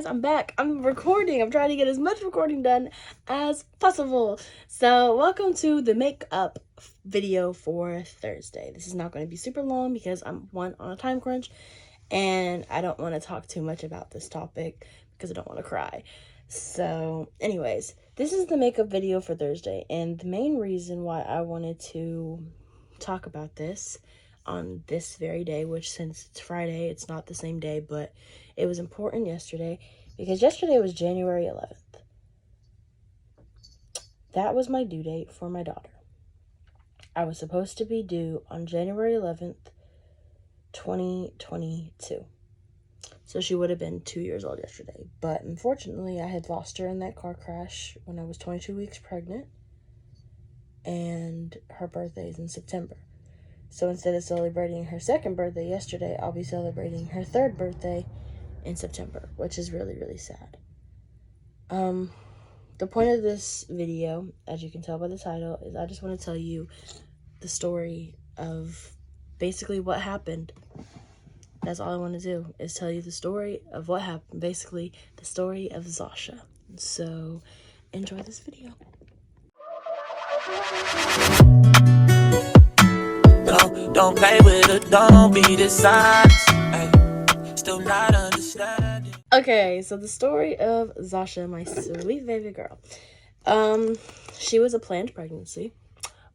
I'm back. I'm recording. I'm trying to get as much recording done as possible. So welcome to the makeup video for Thursday. This is not going to be super long because I'm on a time crunch and I don't want to talk too much about this topic because I don't want to cry. So anyways, this is the makeup video for Thursday, and the main reason why I wanted to talk about this on this very day, which since it's Friday, it's not the same day, but it was important yesterday because yesterday was January 11th. That was my due date for my daughter. I was supposed to be due on January 11th, 2022. So she would have been 2 years old yesterday. But unfortunately, I had lost her in that car crash when I was 22 weeks pregnant. And her birthday is in September. So instead of celebrating her second birthday yesterday, I'll be celebrating her third birthday in September, which is really, really sad. The point of this video, as you can tell by the title, is I just want to tell you the story of basically what happened. That's all I want to do, is tell you the story of what happened. Basically, the story of Zasha. So, enjoy this video. Don't play with it, don't be dishonest. Still not understanding. Okay, so the story of Zasha, my sweet baby girl. She was a planned pregnancy.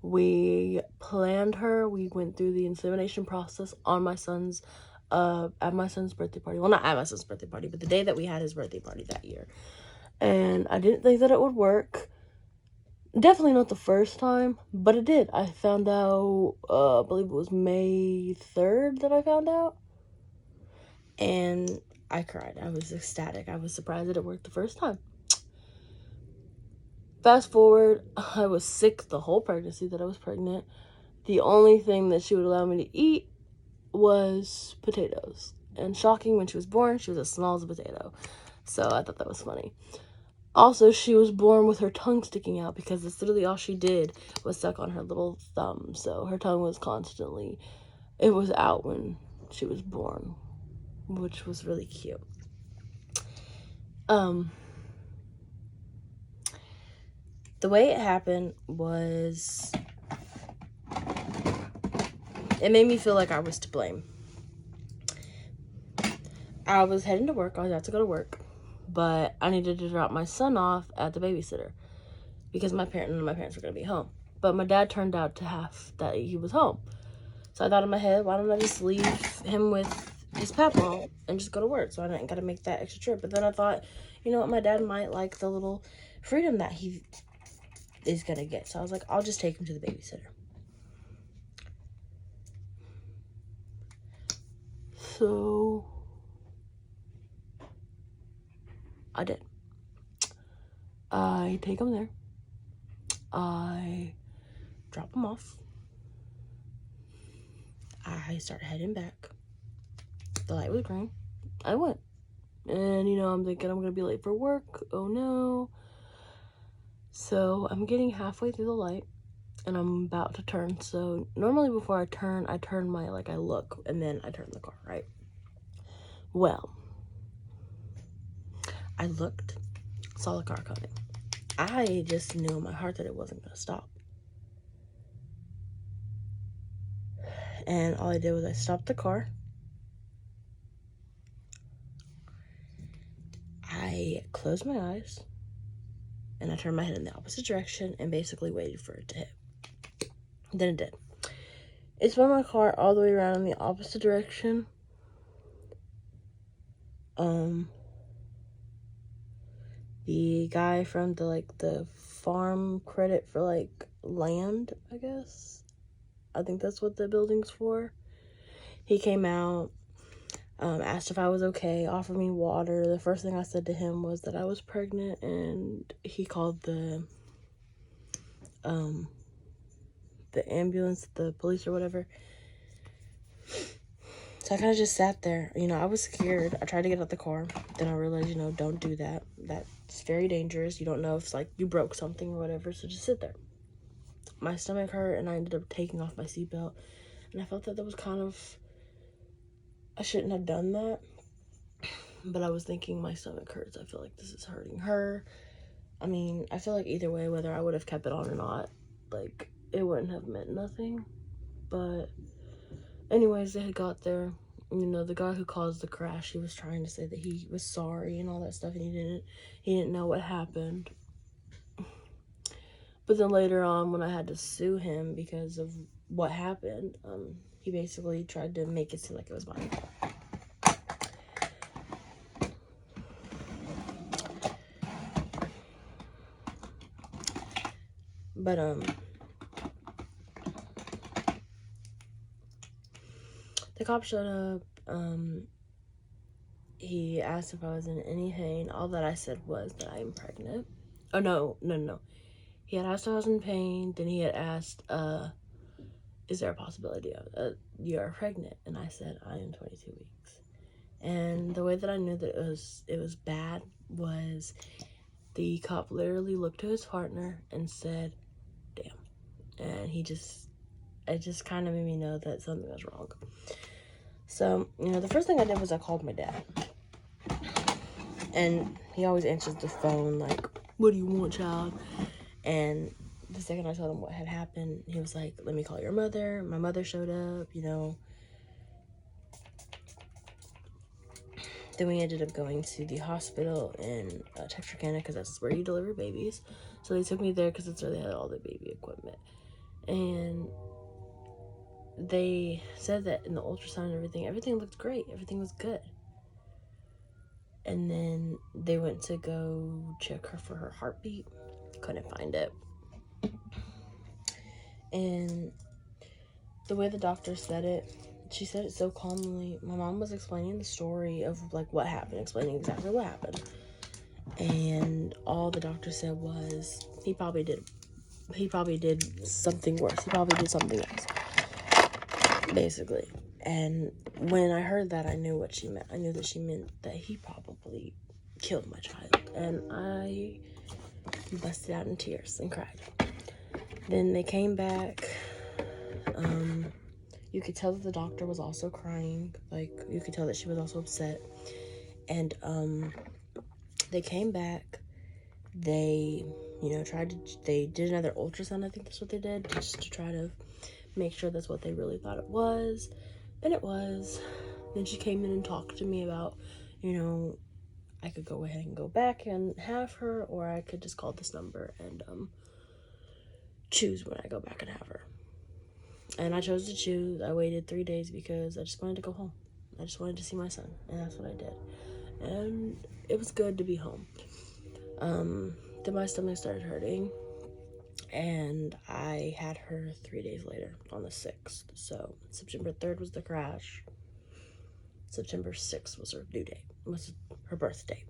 We planned her. We went through the insemination process on my son's at my son's birthday party. Well, not at my son's birthday party, but the day that we had his birthday party that year. And I didn't think that it would work. Definitely not the first time, but it did. I found out, I believe it was May 3rd that I found out. And I cried. I was ecstatic. I was surprised that it worked the first time. Fast forward, I was sick the whole pregnancy that I was pregnant. The only thing that she would allow me to eat was potatoes. And shocking, when she was born, she was as small as a potato. So I thought that was funny. Also, she was born with her tongue sticking out because that's literally all she did was suck on her little thumb. So her tongue was constantly, it was out when she was born, which was really cute. The way it happened was, it made me feel like I was to blame. I was heading to work. I was about to go to work, but I needed to drop my son off at the babysitter because none of my parents were going to be home. But my dad turned out to have that he was home. So I thought in my head, why don't I just leave him with his papa and just go to work, so I didn't got to make that extra trip. But then I thought, you know what, my dad might like the little freedom that he is going to get. So I was like, I'll just take him to the babysitter. So I did. I take him there. I drop him off. I start heading back. The light was green. I went. And, I'm thinking I'm going to be late for work. Oh, no. So I'm getting halfway through the light. And I'm about to turn. So normally before I turn my, I look. And then I turn the car, right? Well, I looked. Saw the car coming. I just knew in my heart that it wasn't going to stop. And all I did was I stopped the car. I closed my eyes. And I turned my head in the opposite direction and basically waited for it to hit. Then it did. It spun my car all the way around in the opposite direction. The guy from the farm credit for land, I guess. I think that's what the building's for. He came out, asked if I was okay, offered me water. The first thing I said to him was that I was pregnant, and he called the ambulance, the police or whatever. So I kind of just sat there. I was scared. I tried to get out the car. Then I realized, don't do that. That's very dangerous. You don't know if you broke something or whatever. So just sit there. My stomach hurt, and I ended up taking off my seatbelt. And I felt that was kind of, I shouldn't have done that. But I was thinking my stomach hurts. I feel like this is hurting her. I mean, I feel like either way, whether I would have kept it on or not, like, it wouldn't have meant nothing. But anyways, they had got there. You know, the guy who caused the crash, he was trying to say that he was sorry and all that stuff, and he didn't know what happened. But then later on, when I had to sue him because of what happened, he basically tried to make it seem like it was my fault. But the cop showed up. He asked if I was in any pain. All that I said was that I am pregnant. Oh, no. He had asked if I was in pain. Then he had asked, is there a possibility of you are pregnant? And I said, I am 22 weeks. And the way that I knew that it was bad was the cop literally looked to his partner and said, damn. And it just kind of made me know that something was wrong. So, you know, the first thing I did was I called my dad. And he always answers the phone like, what do you want, child? And the second I told him what had happened, he was like, let me call your mother. My mother showed up, you know. Then we ended up going to the hospital in Texarkana because that's where you deliver babies. So they took me there because that's where they had all the baby equipment. And they said that in the ultrasound and everything looked great. Everything was good. And then they went to go check her for her heartbeat. Couldn't find it. And the way the doctor said it, she said it so calmly. My mom was explaining the story of like what happened, explaining exactly what happened. And all the doctor said was he probably did something worse. He probably did something else. Basically. And when I heard that, I knew what she meant. I knew that she meant that he probably killed my child. And I busted out in tears and cried. Then they came back. You could tell that the doctor was also crying. Like, you could tell that she was also upset. And they came back. They, you know, they did another ultrasound. I think that's what they did, just to try to make sure that's what they really thought it was. And it was. Then she came in and talked to me about, you know, I could go ahead and go back and have her, or I could just call this number and choose when I go back and have her. And I chose to choose. I waited 3 days because I just wanted to go home. I just wanted to see my son, and that's what I did. And it was good to be home. Then my stomach started hurting, and I had her 3 days later on the 6th. So September 3rd was the crash. September 6th was her due date. Was her birthday.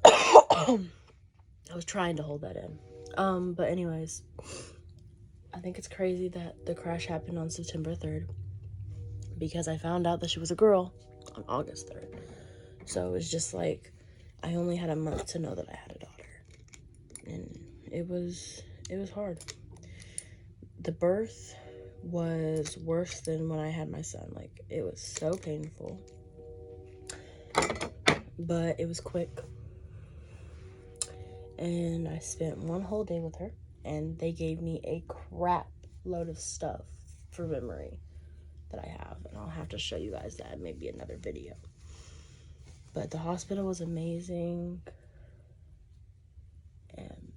I was trying to hold that in. But anyways, I think it's crazy that the crash happened on September 3rd because I found out that she was a girl on August 3rd. So it was just like I only had a month to know that I had a daughter. And it was hard. The birth was worse than when I had my son. Like, it was so painful. But it was quick. And I spent one whole day with her. And they gave me a crap load of stuff for memory that I have. And I'll have to show you guys that in maybe another video. But the hospital was amazing. And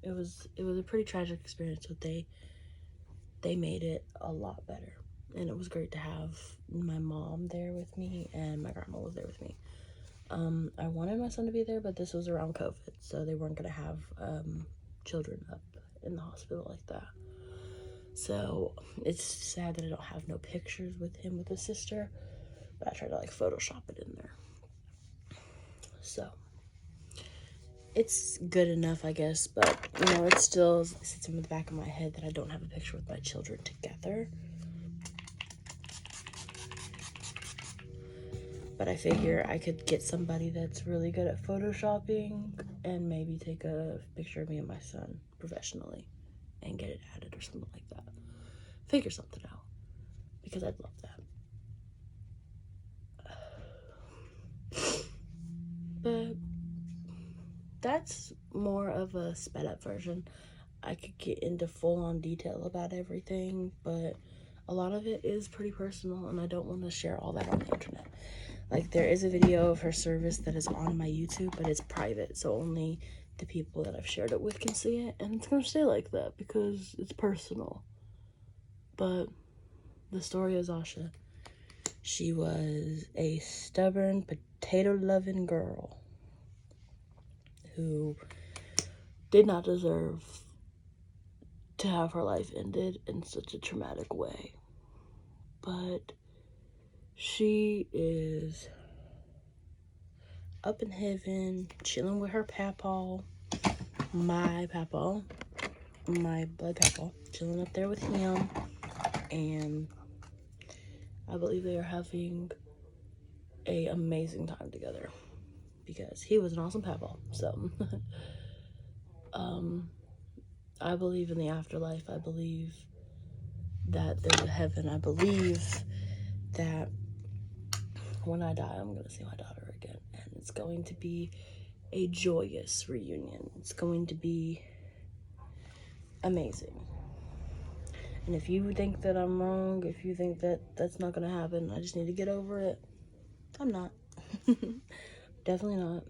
it was a pretty tragic experience, but they made it a lot better. And it was great to have my mom there with me, and my grandma was there with me. I wanted my son to be there, but this was around COVID, so they weren't going to have children up in the hospital like that. So it's sad that I don't have no pictures with him with his sister, but I tried to like Photoshop it in there. So it's good enough, I guess, but you know, it still sits in the back of my head that I don't have a picture with my children together. But I figure I could get somebody that's really good at photoshopping and maybe take a picture of me and my son professionally and get it added or something like that. Figure something out, because I'd love that. that's more of a sped up version. I could get into full-on detail about everything, but a lot of it is pretty personal, and I don't want to share all that on the internet. Like, there is a video of her service that is on my YouTube, but it's private, so only the people that I've shared it with can see it, and it's gonna stay like that because it's personal. But the story of Zasha, she was a stubborn, potato-loving girl who did not deserve to have her life ended in such a traumatic way. But she is up in heaven, chilling with her papaw, my papaw, my blood papaw, chilling up there with him, and I believe they are having a amazing time together because he was an awesome papaw. So I believe in the afterlife. I believe that there's a heaven. I believe that when I die, I'm going to see my daughter again, and it's going to be a joyous reunion. It's going to be amazing. And if you think that I'm wrong, if you think that that's not going to happen, I just need to get over it, I'm not. Definitely not.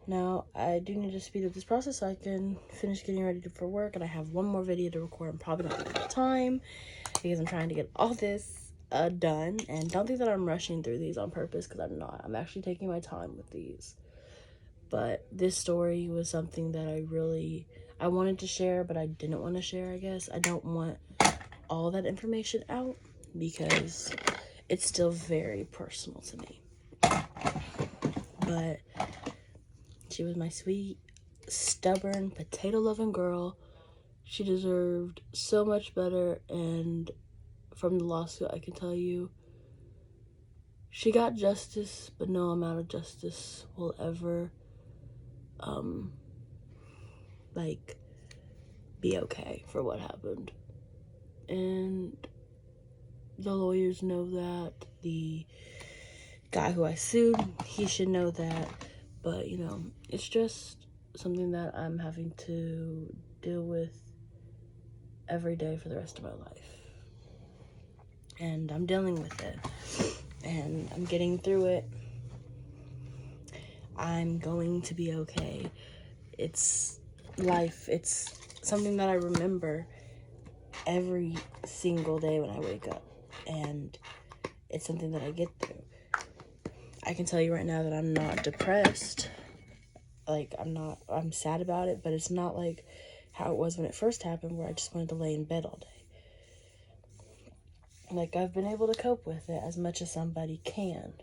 Now, I do need to speed up this process so I can finish getting ready for work, and I have one more video to record. I'm probably not going to have time because I'm trying to get all this done, and don't think that I'm rushing through these on purpose, because I'm not. I'm actually taking my time with these. But this story was something that I wanted to share, but I didn't want to share, I guess. I don't want all that information out because it's still very personal to me. But she was my sweet, stubborn, potato-loving girl. She deserved so much better, and from the lawsuit, I can tell you, she got justice, but no amount of justice will ever, be okay for what happened. And the lawyers know that. The guy who I sued, he should know that. But, you know, it's just something that I'm having to deal with every day for the rest of my life. And I'm dealing with it. And I'm getting through it. I'm going to be okay. It's life. It's something that I remember every single day when I wake up. And it's something that I get through. I can tell you right now that I'm not depressed. Like, I'm sad about it, but it's not like how it was when it first happened, where I just wanted to lay in bed all day. Like, I've been able to cope with it as much as somebody can.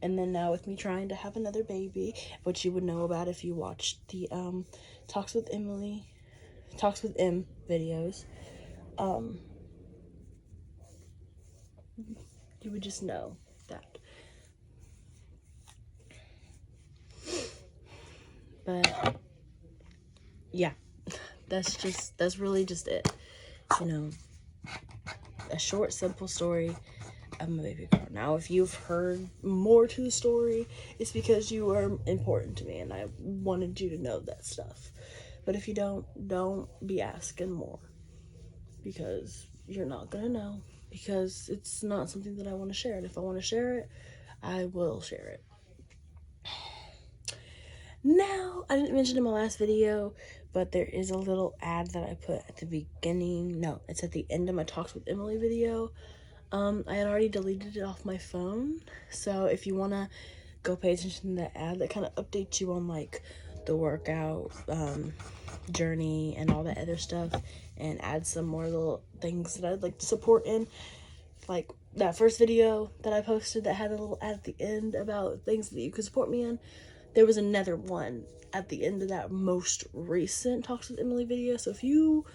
And then now with me trying to have another baby, which you would know about if you watched the Talks with M videos, you would just know that. But yeah, that's really just it. You know, a short, simple story of my baby girl. Now, if you've heard more to the story, it's because you are important to me and I wanted you to know that stuff. But if you don't be asking more, because you're not gonna know, because it's not something that I want to share. And if I want to share it, I will share it. Now, I didn't mention in my last video, but there is a little ad that I put at the beginning. No, it's at the end of my Talks with Emily video. I had already deleted it off my phone, so if you want to go pay attention to that ad, that kind of updates you on, like, the workout journey and all that other stuff, and add some more little things that I'd like to support in. Like, that first video that I posted that had a little ad at the end about things that you could support me in, there was another one at the end of that most recent Talks with Emily video. So if you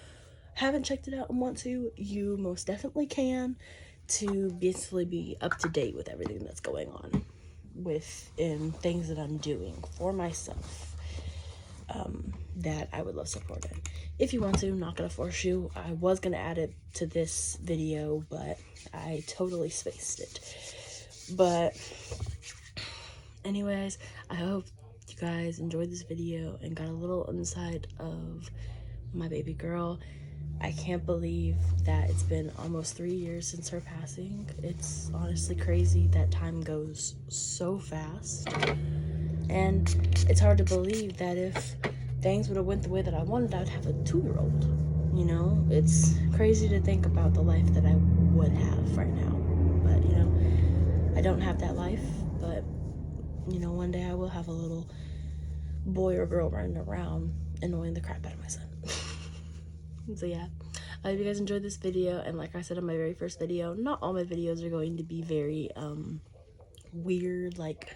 haven't checked it out and want to, you most definitely can, to basically be up to date with everything that's going on in things that I'm doing for myself, that I would love support in. If you want to, I'm not going to force you. I was going to add it to this video, but I totally spaced it. But anyways, I hope you guys enjoyed this video and got a little insight of my baby girl. I can't believe that it's been almost 3 years since her passing. It's honestly crazy that time goes so fast. And it's hard to believe that if things would have went the way that I wanted, I would have a 2-year-old. You know, it's crazy to think about the life that I would have right now. But, you know, I don't have that life. But, you know, one day I will have a little boy or girl running around annoying the crap out of my son. So yeah, I hope you guys enjoyed this video, and like I said in my very first video, not all my videos are going to be very weird, like,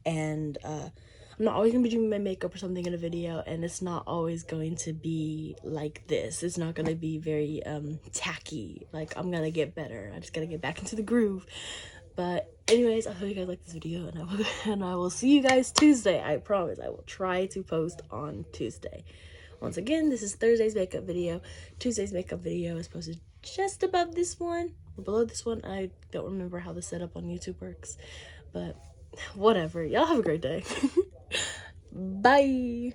and I'm not always gonna be doing my makeup or something in a video, and it's not always going to be like this. It's not gonna be very tacky. Like, I'm gonna get better. I just gotta get back into the groove. But anyways, I hope you guys like this video, and I will see you guys Tuesday. I promise I will try to post on Tuesday. Once again, this is Thursday's makeup video. Tuesday's makeup video is posted just above this one or below this one. I don't remember how the setup on YouTube works, but whatever. Y'all have a great day. Bye.